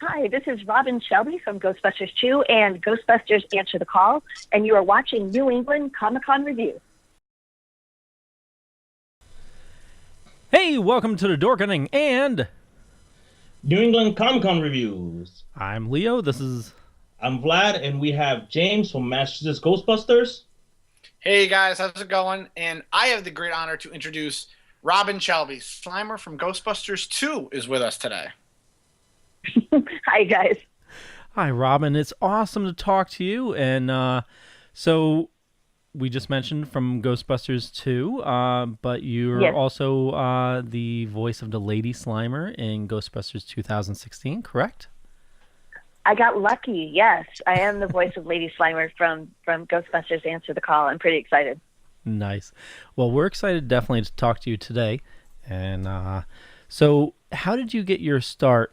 Hi, this is Robin Shelby from Ghostbusters 2 and Ghostbusters Answer the Call, and you are watching New England ComiCon Review. Hey, welcome to the Dorkening and New England ComiCon Reviews. I'm Leo. I'm Vlad, and we have James from Massachusetts Ghostbusters. Hey guys, how's it going? And I have the great honor to introduce Robin Shelby. Slimer from Ghostbusters 2 is with us today. Hi, guys. Hi, Robin. It's awesome to talk to you. And so we just mentioned from Ghostbusters 2, but you're also the voice of the Lady Slimer in Ghostbusters 2016, correct? I got lucky, yes. I am the voice of Lady Slimer from Ghostbusters Answer the Call. I'm pretty excited. Nice. Well, we're excited definitely to talk to you today. And so how did you get your start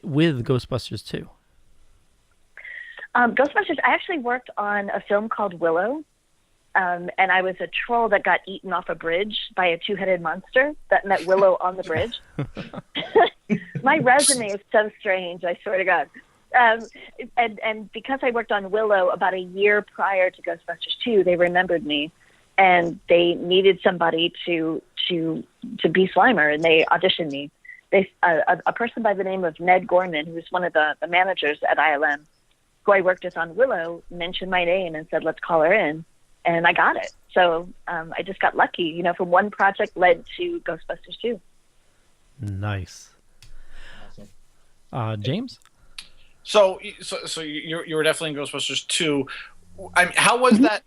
with Ghostbusters 2? Ghostbusters, I actually worked on a film called Willow, and I was a troll that got eaten off a bridge by a two-headed monster that met Willow on the bridge. My resume is so strange, I swear to God. And because I worked on Willow about a year prior to Ghostbusters 2, they remembered me, and they needed somebody to be Slimer, and they auditioned me. A person by the name of Ned Gorman, who was one of the managers at ILM, who I worked with on Willow, mentioned my name and said, let's call her in. And I got it. So I just got lucky. You know, from one project led to Ghostbusters 2. Nice. James? So you were definitely in Ghostbusters 2. I mean, how was that?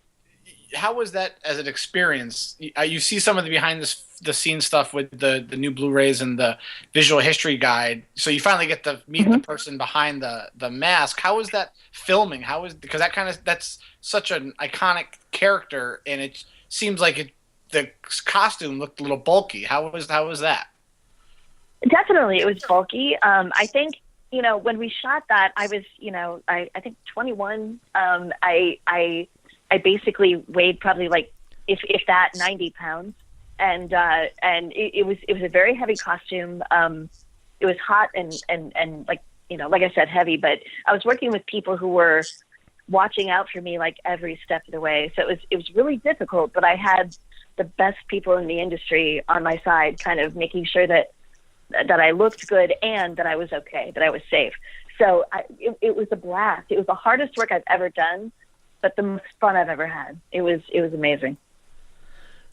How was that as an experience? You see some of the behind the scenes stuff with the new Blu-rays and the visual history guide. So you finally get to meet the person behind the mask. How was that filming? Because that's such an iconic character, and it seems like the costume looked a little bulky. How was that? Definitely, it was bulky. I think, you know, when we shot that, I was, you know, I think 21. I basically weighed probably like, if that, 90 pounds. And it was a very heavy costume. It was hot and like, you know, like I said, heavy, but I was working with people who were watching out for me like every step of the way. So it was really difficult, but I had the best people in the industry on my side, kind of making sure that I looked good and that I was okay, that I was safe. So it was a blast. It was the hardest work I've ever done, but the most fun I've ever had. It was amazing.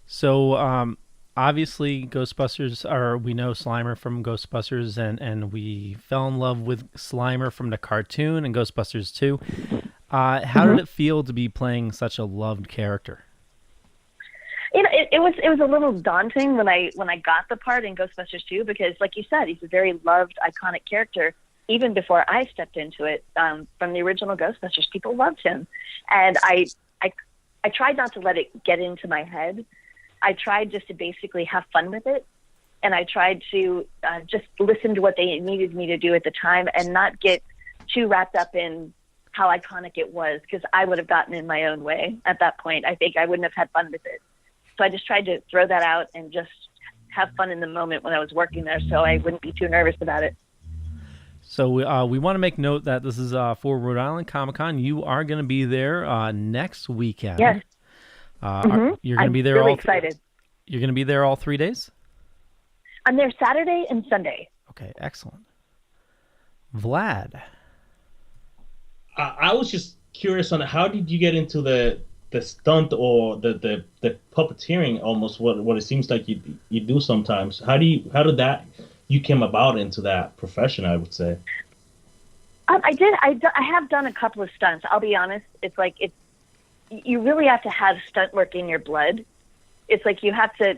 So obviously Ghostbusters, we know Slimer from Ghostbusters, and we fell in love with Slimer from the cartoon and Ghostbusters 2. How did it feel to be playing such a loved character? You know, it was a little daunting when I got the part in Ghostbusters 2, because like you said, he's a very loved, iconic character. Even before I stepped into it, from the original Ghostbusters, people loved him. And I tried not to let it get into my head. I tried just to basically have fun with it. And I tried to just listen to what they needed me to do at the time and not get too wrapped up in how iconic it was, because I would have gotten in my own way at that point. I think I wouldn't have had fun with it. So I just tried to throw that out and just have fun in the moment when I was working there, so I wouldn't be too nervous about it. So we want to make note that this is for Rhode Island ComiCon. You are going to be there next weekend. Yes. You're going to be there. I'm really excited. You're going to be there all 3 days? I'm there Saturday and Sunday. Okay, excellent. Vlad. I was just curious on how did you get into the stunt or the puppeteering, almost what it seems like you do sometimes. How did that you came about into that profession, I would say? I have done a couple of stunts. I'll be honest. It's like you really have to have stunt work in your blood. It's like you have to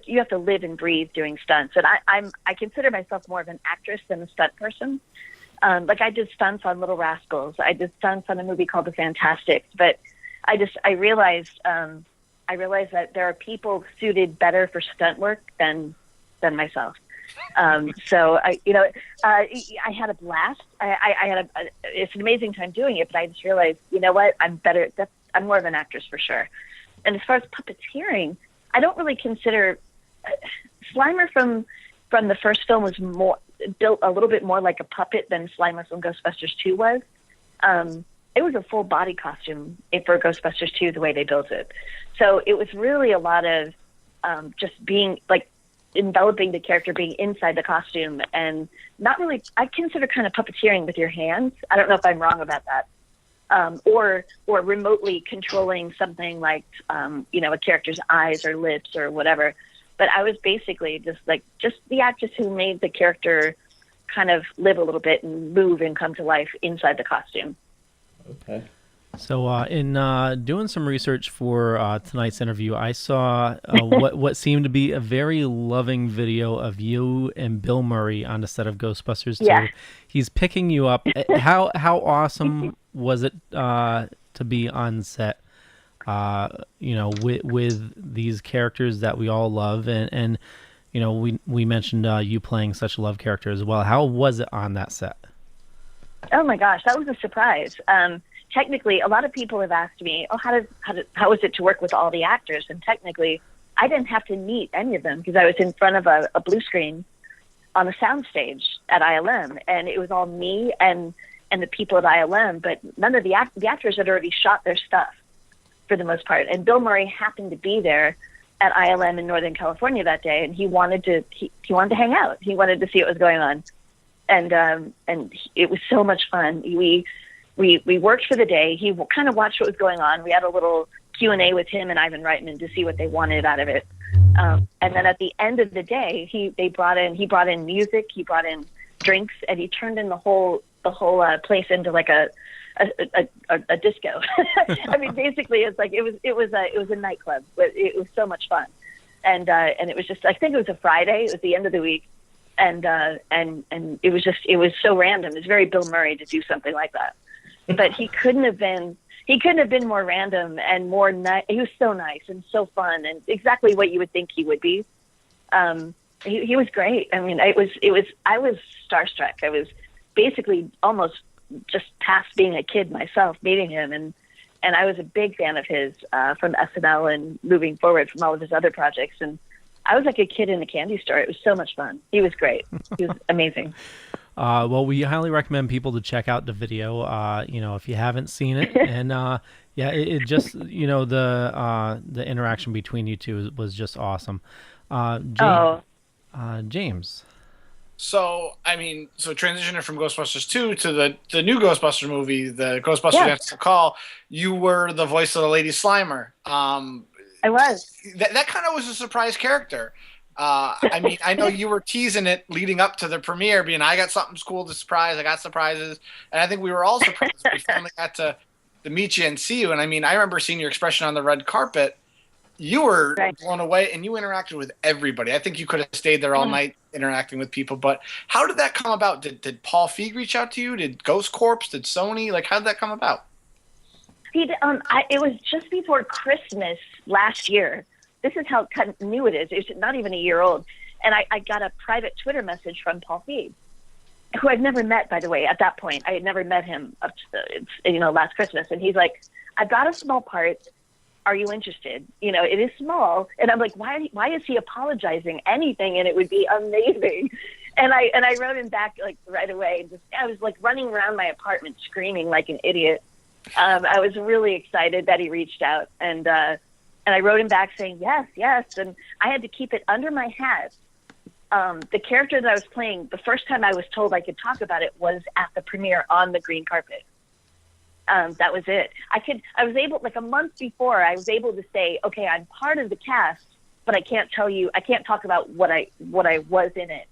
you have to live and breathe doing stunts. And I consider myself more of an actress than a stunt person. Like I did stunts on Little Rascals. I did stunts on a movie called The Fantastics. But I realized that there are people suited better for stunt work than myself. So I had a blast. It's an amazing time doing it, but I just realized, you know what, I'm more of an actress for sure. And as far as puppeteering, I don't really consider Slimer from the first film was built a little bit more like a puppet than Slimer from Ghostbusters 2 was. It was a full body costume for Ghostbusters 2, the way they built it. So it was really a lot of just being like enveloping the character, being inside the costume, and not really, I consider kind of puppeteering with your hands. I don't know if I'm wrong about that. Or remotely controlling something like, a character's eyes or lips or whatever. But I was basically just the actress who made the character kind of live a little bit and move and come to life inside the costume. Okay. So in doing some research for tonight's interview, I saw what seemed to be a very loving video of you and Bill Murray on the set of Ghostbusters 2. Yeah. He's picking you up. How awesome was it to be on set, with these characters that we all love, and we mentioned you playing such a love character as well. How was it on that set? Oh my gosh, that was a surprise. Technically, a lot of people have asked me, how was it to work with all the actors? And technically, I didn't have to meet any of them because I was in front of a blue screen on a soundstage at ILM, and it was all me and the people at ILM, but none of the actors had already shot their stuff for the most part. And Bill Murray happened to be there at ILM in Northern California that day, and he wanted to hang out. He wanted to see what was going on, and it was so much fun. We worked for the day. He kind of watched what was going on. We had a little Q&A with him and Ivan Reitman to see what they wanted out of it. And then at the end of the day, he brought in music, he brought in drinks, and he turned in the whole place into like a disco. I mean, basically, it's like it was a nightclub. It was so much fun, and it was just, I think it was a Friday. It was the end of the week, and it was so random. It's very Bill Murray to do something like that. But he couldn't have been more random and more nice. He was so nice and so fun and exactly what you would think he would be. He was great. I mean, I was starstruck. I was basically almost just past being a kid myself, meeting him, and I was a big fan of his from SNL and moving forward from all of his other projects. And I was like a kid in a candy store. It was so much fun. He was great. He was amazing. Well, we highly recommend people to check out the video, if you haven't seen it. And it just, the interaction between you two was just awesome. James. So, transitioning from Ghostbusters 2 to the new Ghostbusters movie, the Ghostbusters Answer the Call, you were the voice of the Lady Slimer. I was. That kind of was a surprise character. I know you were teasing it leading up to the premiere, being, I got something cool to surprise. I got surprises. And I think we were all surprised when we finally got to meet you and see you. And I remember seeing your expression on the red carpet. You were blown away, and you interacted with everybody. I think you could have stayed there all night interacting with people. But how did that come about? Did Paul Feig reach out to you? Did Ghost Corps? Did Sony? How did that come about? It was just before Christmas last year. This is how new it is. It's not even a year old. And I got a private Twitter message from Paul Feig, who I'd never met, by the way, at that point. I had never met him up to last Christmas. And he's like, I've got a small part. Are you interested? It is small. And I'm like, why is he apologizing anything? And it would be amazing. And I wrote him back right away. I was running around my apartment screaming like an idiot. I was really excited that he reached out, and I wrote him back saying yes. And I had to keep it under my hat. The character that I was playing, the first time I was told I could talk about it was at the premiere on the green carpet. That was it. I was able, a month before, I was able to say, okay, I'm part of the cast, but I can't talk about what I was in it.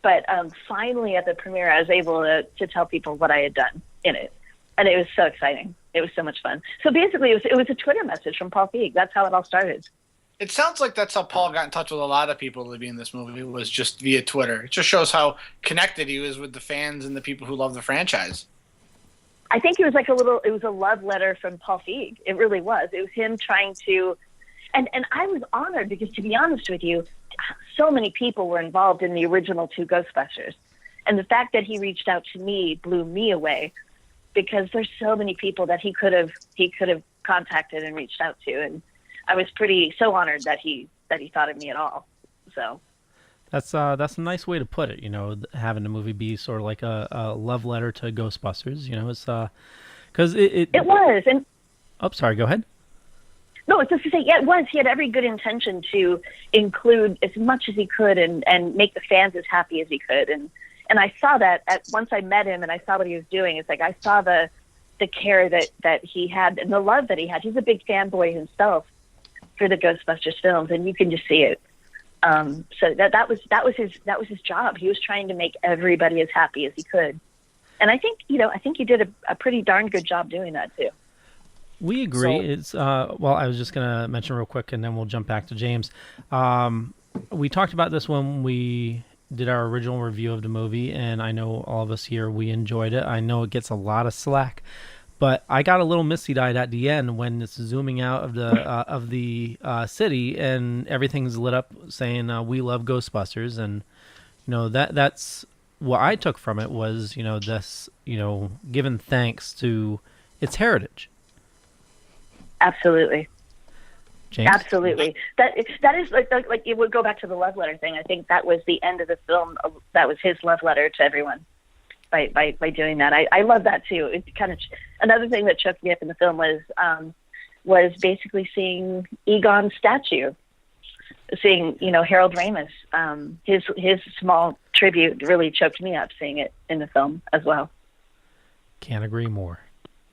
But finally at the premiere, I was able to tell people what I had done in it. And it was so exciting. It was so much fun. So basically, it was a Twitter message from Paul Feig. That's how it all started. It sounds like that's how Paul got in touch with a lot of people to be in this movie, was just via Twitter. It just shows how connected he was with the fans and the people who love the franchise. I think it was a love letter from Paul Feig. It really was. It was him trying to, and I was honored because, to be honest with you, so many people were involved in the original two Ghostbusters. And the fact that he reached out to me blew me away, because there's so many people that he could have contacted and reached out to. And I was so honored that he thought of me at all. So. That's a nice way to put it. Having the movie be sort of like a love letter to Ghostbusters. It's because It was, and Oh, sorry. Go ahead. no, it's just to say, yeah, it was. He had every good intention to include as much as he could and make the fans as happy as he could. And I saw that once I met him and I saw what he was doing. It's like I saw the care that he had and the love that he had. He's a big fanboy himself for the Ghostbusters films, and you can just see it. So that was his job. He was trying to make everybody as happy as he could. And I think he did a pretty darn good job doing that too. We agree. It's well, I was just gonna mention real quick, and then we'll jump back to James. We talked about this when we did our original review of the movie, and I know all of us here, we enjoyed it. I know it gets a lot of slack, but I got a little misty-eyed at the end when it's zooming out of the city and everything's lit up saying "We love Ghostbusters," and that's what I took from it was this giving thanks to its heritage. Absolutely. James? Absolutely. That is like it would go back to the love letter thing. I think that was the end of the film. That was his love letter to everyone by doing that. I love that too. It kind of another thing that choked me up in the film was basically seeing Egon's statue, seeing Harold Ramis. His small tribute really choked me up seeing it in the film as well. Can't agree more.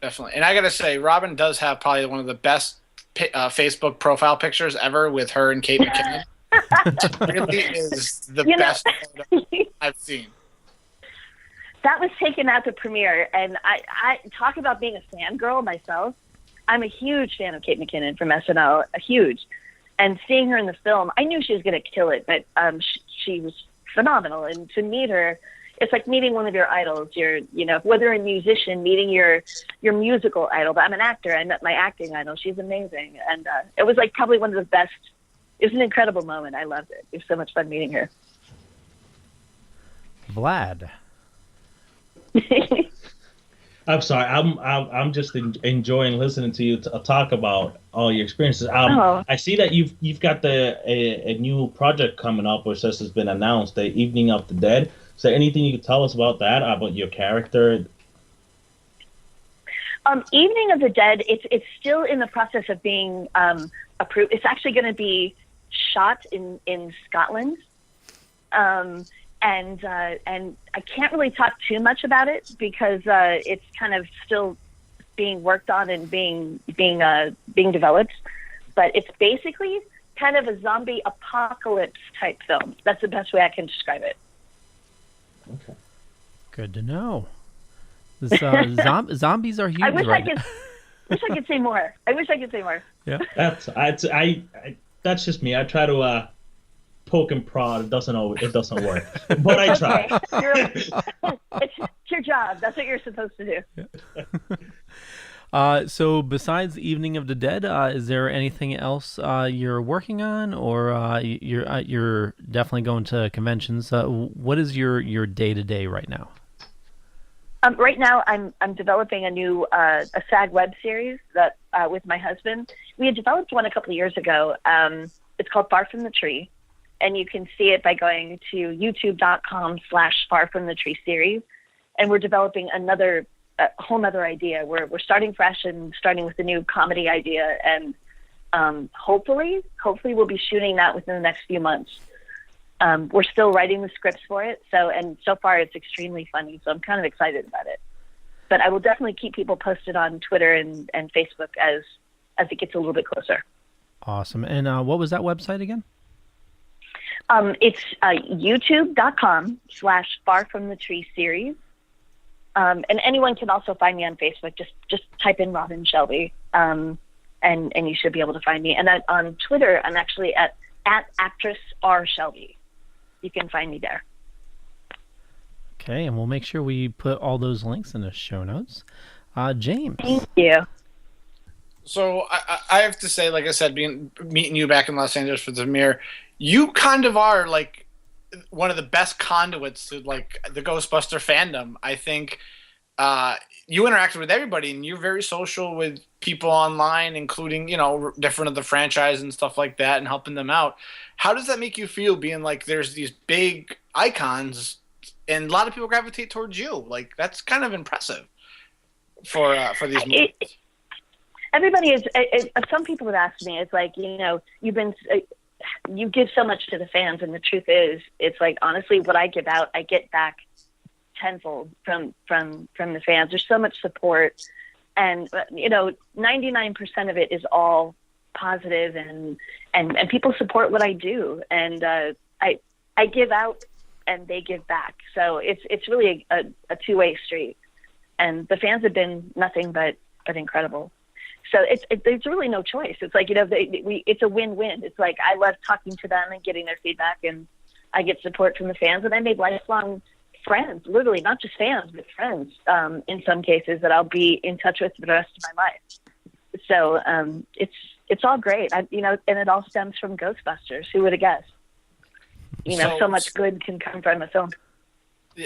Definitely. And I got to say, Robin does have probably one of the best Facebook profile pictures ever with her and Kate McKinnon. It really is the best photo I've seen. That was taken at the premiere, and I talk about being a fangirl myself. I'm a huge fan of Kate McKinnon from SNL, a huge. And seeing her in the film, I knew she was going to kill it, but she was phenomenal. And to meet her, it's like meeting one of your idols. Whether a musician, meeting your musical idol. But I'm an actor. I met my acting idol. She's amazing. And it was like probably one of the best. It was an incredible moment. I loved it. It was so much fun meeting her. Vlad. I'm sorry. I'm just enjoying listening to you talk about all your experiences. I see that you've got a new project coming up, which has been announced, the Evening of the Dead. Is there anything you could tell us about that, about your character? Evening of the Dead, it's still in the process of being approved. It's actually going to be shot in Scotland, and I can't really talk too much about it because it's kind of still being worked on and being developed. But it's basically kind of a zombie apocalypse type film. That's the best way I can describe it. Okay. Good to know. This, zombies are huge right now. Wish I could say more. I wish I could say more. Yeah. That's just me. I try to poke and prod. It doesn't work. But I try. It's your job. That's what you're supposed to do. Yeah. So besides Evening of the Dead, is there anything else you're working on, or you're definitely going to conventions? What is your day-to-day right now? Right now, I'm developing a new a SAG web series that with my husband. We had developed one a couple of years ago. It's called Far From the Tree, and you can see it by going to youtube.com/Far From the Tree series. And we're developing a whole nother idea. We're starting fresh and starting with a new comedy idea, and hopefully we'll be shooting that within the next few months. We're still writing the scripts for it, so far it's extremely funny, so I'm kind of excited about it. But I will definitely keep people posted on Twitter and Facebook as it gets a little bit closer. Awesome. And what was that website again? It's youtube.com/Far From the Tree series. And anyone can also find me on Facebook. Just type in Robin Shelby, and you should be able to find me. And on Twitter, I'm actually at actress R Shelby. You can find me there. Okay, and we'll make sure we put all those links in the show notes. James. Thank you. So I have to say, like I said, meeting you back in Los Angeles for the premiere, you kind of are like one of the best conduits to like the Ghostbuster fandom. I think you interacted with everybody, and you're very social with people online, including, you know, different of the franchise and stuff like that, and helping them out. How does that make you feel, being like there's these big icons and a lot of people gravitate towards you? Like, that's kind of impressive for these movies. Everybody is. Some people have asked me, it's like, you know, you give so much to the fans, and the truth is, it's like, honestly, what I give out, I get back tenfold from the fans. There's so much support, and you know, 99% of it is all positive, and people support what I do, and I give out and they give back. So it's really a two-way street, and the fans have been nothing but incredible. So there's really no choice. It's like, you know, it's a win-win. It's like, I love talking to them and getting their feedback, and I get support from the fans, and I made lifelong friends, literally, not just fans, but friends, in some cases, that I'll be in touch with for the rest of my life. So it's all great. You know, and it all stems from Ghostbusters. Who would have guessed? You know, so much good can come from a film.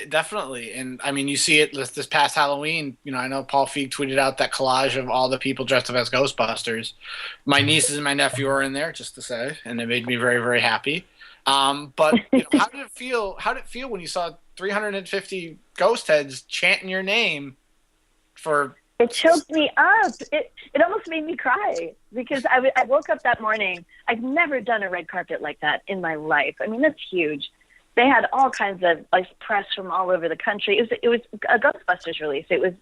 Definitely. And I mean, you see it this past Halloween. You know, I know Paul Feig tweeted out that collage of all the people dressed up as Ghostbusters. My nieces and my nephew are in there, just to say, and it made me very, very happy. But you know, how did it feel? How did it feel when you saw 350 ghost heads chanting your name for? It choked me up. It almost made me cry, because I woke up that morning. I've never done a red carpet like that in my life. I mean, that's huge. They had all kinds of like press from all over the country. It was a Ghostbusters release. It was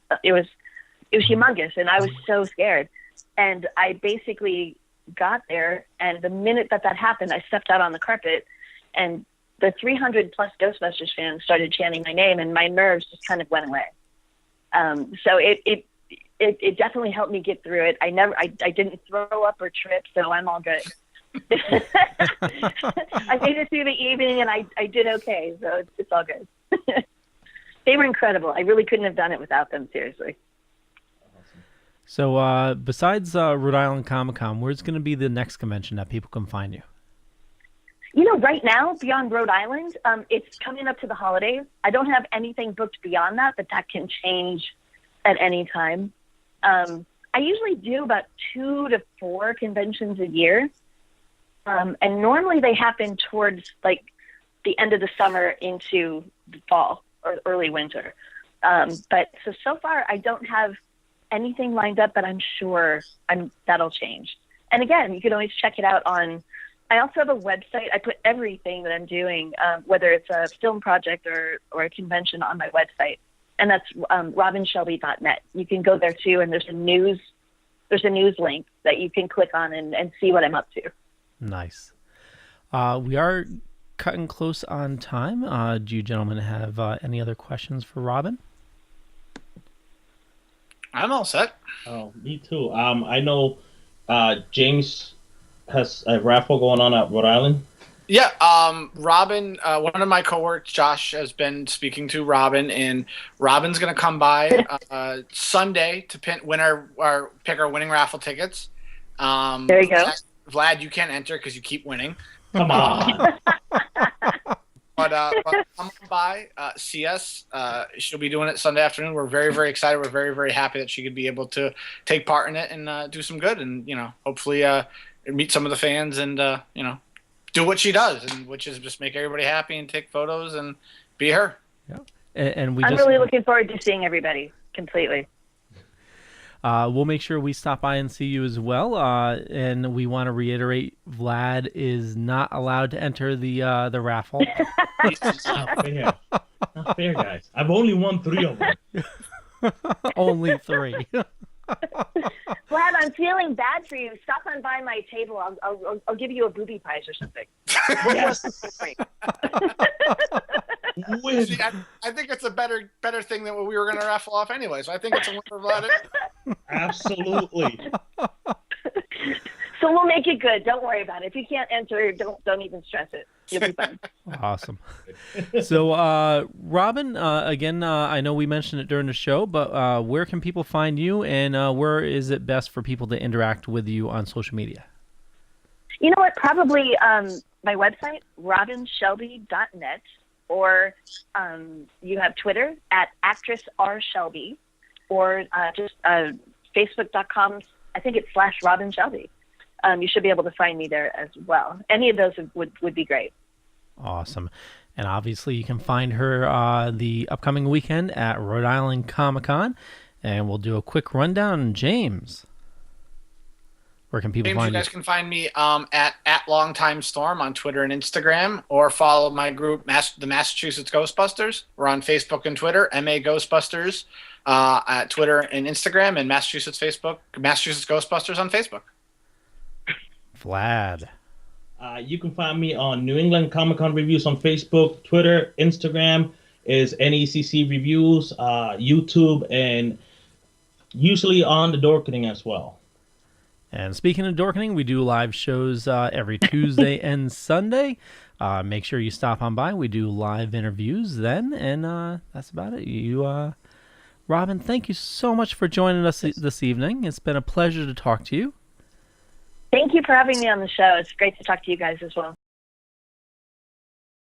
humongous, and I was so scared. And I basically got there, and the minute that happened, I stepped out on the carpet, and the 300 plus Ghostbusters fans started chanting my name, and my nerves just kind of went away. So it definitely helped me get through it. I didn't throw up or trip, so I'm all good. I made it through the evening, and I did okay, so it's all good. They were incredible. I really couldn't have done it without them, seriously. So besides Rhode Island ComiCon, where's going to be the next convention that people can find you? You know, right now, beyond Rhode Island, it's coming up to the holidays. I don't have anything booked beyond that, but that can change at any time. I usually do about 2 to 4 conventions a year. And normally they happen towards like the end of the summer into the fall or early winter. But so far I don't have anything lined up, but I'm sure that'll change. And again, you can always check it out I also have a website. I put everything that I'm doing, whether it's a film project or a convention, on my website. And that's robinshelby.net. You can go there too. And there's a news link that you can click on and see what I'm up to. Nice. We are cutting close on time. Do you gentlemen have any other questions for Robin? I'm all set. Oh, me too. I know James has a raffle going on at Rhode Island. Yeah, Robin, one of my coworkers, Josh, has been speaking to Robin, and Robin's going to come by Sunday to pick our winning raffle tickets. There you go. Vlad, you can't enter because you keep winning. Come on. But come by, see us. She'll be doing it Sunday afternoon. We're very, very excited. We're very, very happy that she could be able to take part in it and do some good, and hopefully meet some of the fans and do what she does, and which is just make everybody happy and take photos and be her. Yeah, and I'm really looking forward to seeing everybody completely. We'll make sure we stop by and see you as well. And we want to reiterate, Vlad is not allowed to enter the raffle. Not fair. Not fair, guys. I've only won 3 of them. Only 3. Vlad, I'm feeling bad for you. Stop on by my table. I'll give you a booby prize or something. Yes. See, I think it's a better thing than what we were going to raffle off anyway. So I think it's a win for Vlad. Absolutely. So we'll make it good. Don't worry about it. If you can't enter, don't even stress it. You'll be fine. Awesome. So, Robin, again, I know we mentioned it during the show, but where can people find you, and where is it best for people to interact with you on social media? You know what? Probably my website, robinshelby.net, or you have Twitter at actress R. Shelby. or just Facebook.com. I think it's /Robin Shelby. You should be able to find me there as well. Any of those would be great. Awesome. And obviously you can find her the upcoming weekend at Rhode Island ComiCon. And we'll do a quick rundown. James, where can people find you? You guys can find me at Longtime Storm on Twitter and Instagram, or follow my group, the Massachusetts Ghostbusters. We're on Facebook and Twitter, MA Ghostbusters at Twitter and Instagram, and Massachusetts Ghostbusters on Facebook. Vlad. You can find me on New England Comic Con Reviews on Facebook, Twitter, Instagram is NECC Reviews, YouTube, and usually on the Dorkening as well. And speaking of Dorkening, we do live shows every Tuesday and Sunday. Make sure you stop on by. We do live interviews then, and that's about it. Robin, thank you so much for joining us this evening. It's been a pleasure to talk to you. Thank you for having me on the show. It's great to talk to you guys as well.